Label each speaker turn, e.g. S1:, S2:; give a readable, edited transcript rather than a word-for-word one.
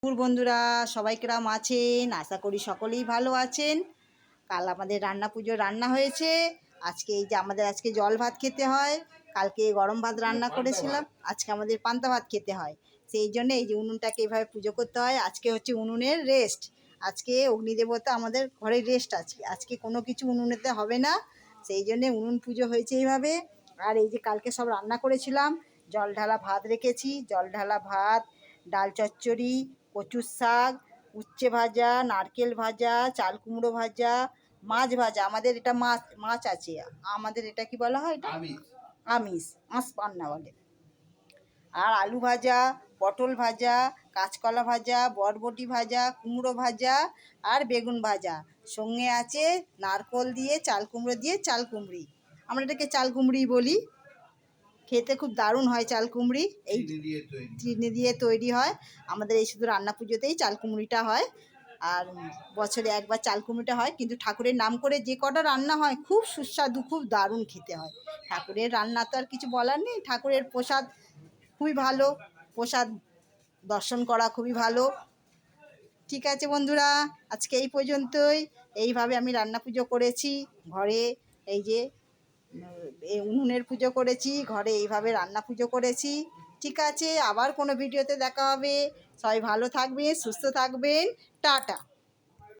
S1: বন্ধুরা সবাই কেরাম আছেন? আশা করি সকলেই ভালো আছেন। কাল আমাদের রান্না হয়েছে। আজকে এই যে আমাদের আজকে জল ভাত খেতে হয়, কালকে গরম ভাত রান্না করেছিলাম, আজকে আমাদের পান্তা ভাত খেতে হয়। সেই জন্য এই যে উনুনটাকে এইভাবে পুজো করতে হয়। আজকে হচ্ছে উনুনের রেস্ট। আজকে অগ্নিদেবতা আমাদের ঘরে রেস্ট আছে, আজকে কোনো কিছু উনুনেতে হবে না। সেই জন্যে উনুন পুজো হয়েছে এইভাবে। আর এই যে কালকে সব রান্না করেছিলাম, জল ঢালা ভাত রেখেছি, জল ঢালা ভাত, ডাল চচ্চড়ি, কচুর শাক, উচ্ছে ভাজা, নারকেল ভাজা, চাল কুমড়ো ভাজা, মাছ ভাজা। আমাদের এটা মাছ আছে, আমাদের এটা কি বলা হয়, এটা আমিষ, মাছ পান্না বলে। আর আলু ভাজা, পটল ভাজা, কাঁচকলা ভাজা, বরবটি ভাজা, কুমড়ো ভাজা আর বেগুন ভাজা। সঙ্গে আছে নারকোল দিয়ে, চাল কুমড়ো দিয়ে চাল কুমড়ি। আমরা এটাকে চাল কুমড়ি বলি। খেতে খুব দারুণ হয় চাল কুমড়ি, এই চিনি দিয়ে তৈরি হয়। আমাদের এই শুধু রান্না পুজোতেই চাল কুমড়িটা হয়। আর বছরে একবার চাল কুমড়িটা হয়, কিন্তু ঠাকুরের নাম করে যে কটা রান্না হয় খুব সুস্বাদু, খুব দারুণ খেতে হয়। ঠাকুরের রান্না তো আর কিছু বলার নেই, ঠাকুরের প্রসাদ খুবই ভালো, প্রসাদ দর্শন করা খুবই ভালো। ঠিক আছে বন্ধুরা, আজকে এই পর্যন্তই। এইভাবে আমি রান্না পুজো করেছি ঘরে। এই যে এই উনুনের পুজো করেছি ঘরে, এইভাবে রান্না পুজো করেছি। ঠিক আছে, আবার কোনো ভিডিওতে দেখা হবে। সবাই ভালো থাকবেন, সুস্থ থাকবেন। টাটা।